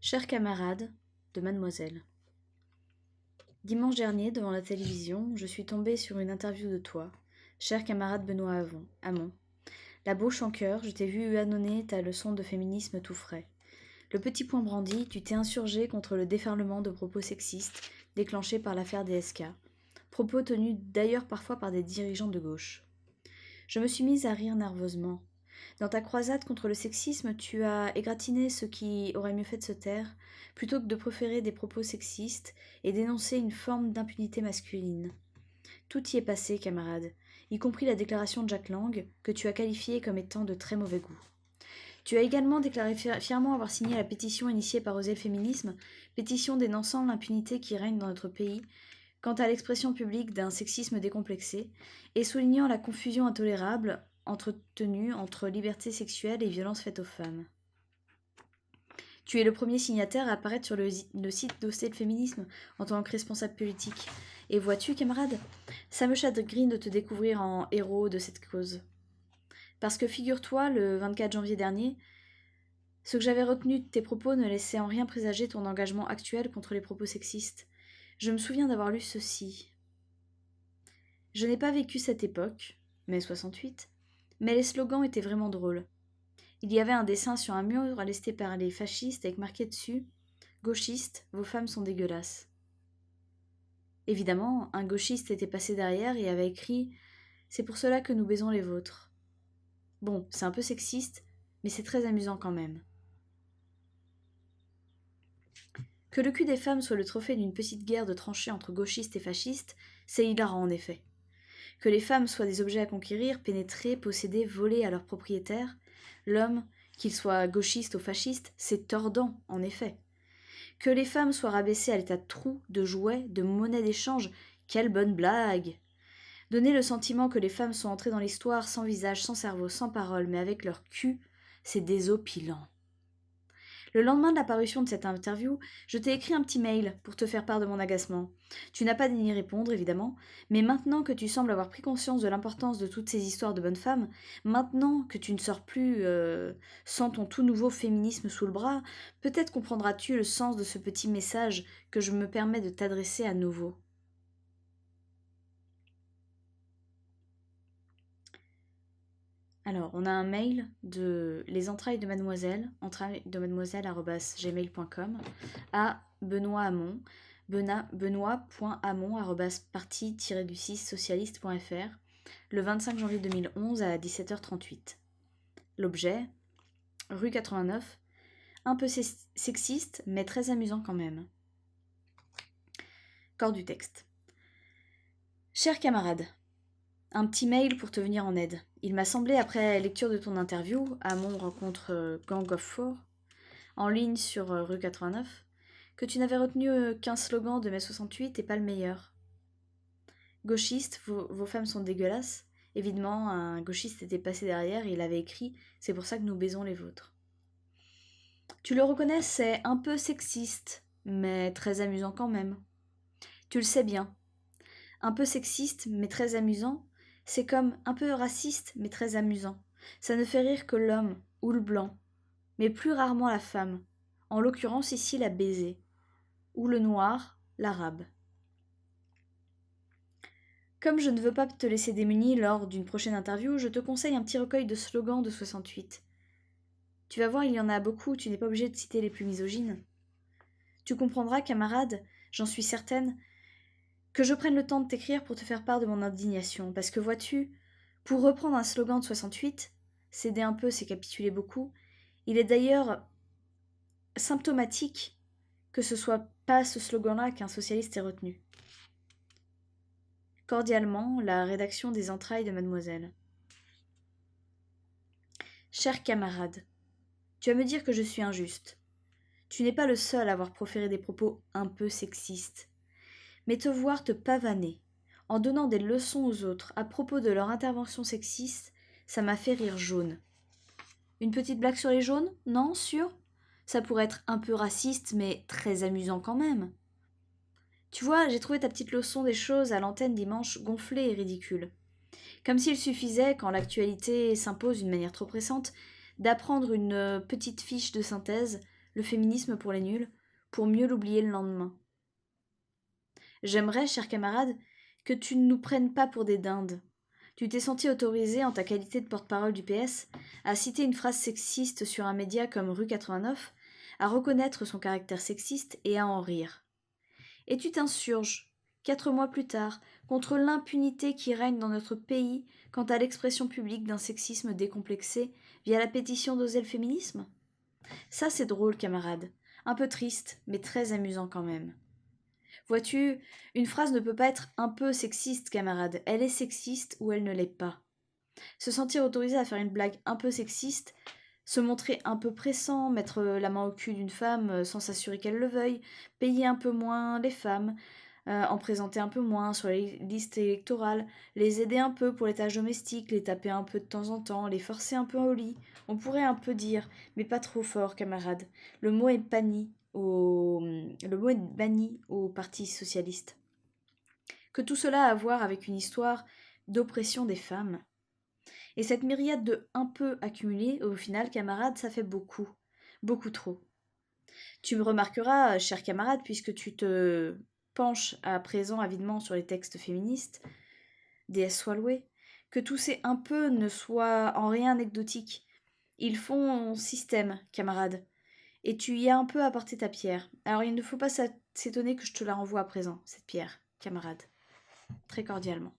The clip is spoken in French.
Chers camarades de Mademoiselle, dimanche dernier, devant la télévision, je suis tombée sur une interview de toi, cher camarade Benoît Hamon. La bouche en cœur, je t'ai vu ânonner ta leçon de féminisme tout frais. Le petit poing brandi, tu t'es insurgé contre le déferlement de propos sexistes déclenché par l'affaire DSK, propos tenus d'ailleurs parfois par des dirigeants de gauche. Je me suis mise à rire nerveusement. Dans ta croisade contre le sexisme, tu as égratigné ceux qui auraient mieux fait de se taire, plutôt que de proférer des propos sexistes et d'énoncer une forme d'impunité masculine. Tout y est passé, camarade, y compris la déclaration de Jack Lang, que tu as qualifiée comme étant de très mauvais goût. Tu as également déclaré fièrement avoir signé la pétition initiée par Oser le féminisme, pétition dénonçant l'impunité qui règne dans notre pays quant à l'expression publique d'un sexisme décomplexé, et soulignant la confusion intolérable entretenue entre liberté sexuelle et violence faite aux femmes. Tu es le premier signataire à apparaître sur le site d'Oser le féminisme en tant que responsable politique. Et vois-tu, camarade, ça me chagrine de te découvrir en héros de cette cause. Parce que figure-toi, le 24 janvier dernier, ce que j'avais retenu de tes propos ne laissait en rien présager ton engagement actuel contre les propos sexistes. Je me souviens d'avoir lu ceci. Je n'ai pas vécu cette époque, mai 68, mais les slogans étaient vraiment drôles. Il y avait un dessin sur un mur lesté par les fascistes avec marqué dessus « Gauchistes, vos femmes sont dégueulasses ». Évidemment, un gauchiste était passé derrière et avait écrit « C'est pour cela que nous baisons les vôtres ». Bon, c'est un peu sexiste, mais c'est très amusant quand même. Que le cul des femmes soit le trophée d'une petite guerre de tranchées entre gauchistes et fascistes, c'est hilarant en effet. Que les femmes soient des objets à conquérir, pénétrer, posséder, voler à leurs propriétaires, l'homme, qu'il soit gauchiste ou fasciste, c'est tordant, en effet. Que les femmes soient rabaissées à l'état de trous, de jouets, de monnaie d'échange, quelle bonne blague! Donner le sentiment que les femmes sont entrées dans l'histoire sans visage, sans cerveau, sans parole, mais avec leur cul, c'est désopilant. Le lendemain de la parution de cette interview, je t'ai écrit un petit mail pour te faire part de mon agacement. Tu n'as pas daigné répondre, évidemment, mais maintenant que tu sembles avoir pris conscience de l'importance de toutes ces histoires de bonnes femmes, maintenant que tu ne sors plus sans ton tout nouveau féminisme sous le bras, peut-être comprendras-tu le sens de ce petit message que je me permets de t'adresser à nouveau. Alors, on a un mail de les entrailles de mademoiselle, entrailles-de-mademoiselle@gmail.com à Benoît Hamon, benoît.hamon@parti-du6socialiste.fr le 25 janvier 2011 à 17h38. L'objet, rue 89, un peu sexiste, mais très amusant quand même. Corps du texte. Chers camarades, un petit mail pour te venir en aide. Il m'a semblé, après lecture de ton interview, à mon rencontre Gang of Four, en ligne sur rue 89, que tu n'avais retenu qu'un slogan de mai 68 et pas le meilleur. Gauchiste, vos femmes sont dégueulasses. Évidemment, un gauchiste était passé derrière et il avait écrit « C'est pour ça que nous baisons les vôtres ». Tu le reconnais, c'est un peu sexiste, mais très amusant quand même. Tu le sais bien. Un peu sexiste, mais très amusant, c'est comme un peu raciste, mais très amusant. Ça ne fait rire que l'homme ou le blanc, mais plus rarement la femme, en l'occurrence ici la baisée, ou le noir, l'arabe. Comme je ne veux pas te laisser démuni lors d'une prochaine interview, je te conseille un petit recueil de slogans de 68. Tu vas voir, il y en a beaucoup, tu n'es pas obligé de citer les plus misogynes. Tu comprendras, camarade, j'en suis certaine, que je prenne le temps de t'écrire pour te faire part de mon indignation, parce que vois-tu, pour reprendre un slogan de 68, céder un peu, c'est capituler beaucoup, il est d'ailleurs symptomatique que ce soit pas ce slogan-là qu'un socialiste ait retenu. Cordialement, la rédaction des entrailles de Mademoiselle. Cher camarade, tu vas me dire que je suis injuste. Tu n'es pas le seul à avoir proféré des propos un peu sexistes. Mais te voir te pavaner, en donnant des leçons aux autres à propos de leur intervention sexiste, ça m'a fait rire jaune. Une petite blague sur les jaunes? Non, sûr? Ça pourrait être un peu raciste, mais très amusant quand même. Tu vois, j'ai trouvé ta petite leçon des choses à l'antenne dimanche gonflée et ridicule. Comme s'il suffisait, quand l'actualité s'impose d'une manière trop pressante, d'apprendre une petite fiche de synthèse le féminisme pour les nuls, pour mieux l'oublier le lendemain. J'aimerais, cher camarade, que tu ne nous prennes pas pour des dindes. Tu t'es senti autorisé, en ta qualité de porte-parole du PS, à citer une phrase sexiste sur un média comme Rue 89, à reconnaître son caractère sexiste et à en rire. Et tu t'insurges, 4 mois plus tard, contre l'impunité qui règne dans notre pays quant à l'expression publique d'un sexisme décomplexé via la pétition d'Oser le féminisme. Ça c'est drôle, camarade. Un peu triste, mais très amusant quand même. Vois-tu, une phrase ne peut pas être un peu sexiste, camarade. Elle est sexiste ou elle ne l'est pas. Se sentir autorisé à faire une blague un peu sexiste, se montrer un peu pressant, mettre la main au cul d'une femme sans s'assurer qu'elle le veuille, payer un peu moins les femmes, en présenter un peu moins sur les listes électorales, les aider un peu pour les tâches domestiques, les taper un peu de temps en temps, les forcer un peu au lit. On pourrait un peu dire, mais pas trop fort, camarade. Le mot est banni au Parti socialiste. Que tout cela a à voir avec une histoire d'oppression des femmes. Et cette myriade de un peu accumulée, au final, camarade, ça fait beaucoup. Beaucoup trop. Tu me remarqueras, cher camarade, puisque tu te penches à présent avidement sur les textes féministes, déesse soit louée, que tous ces un peu ne soient en rien anecdotiques. Ils font système, camarade. Et tu y as un peu apporté ta pierre. Alors il ne faut pas s'étonner que je te la renvoie à présent, cette pierre, camarade. Très cordialement.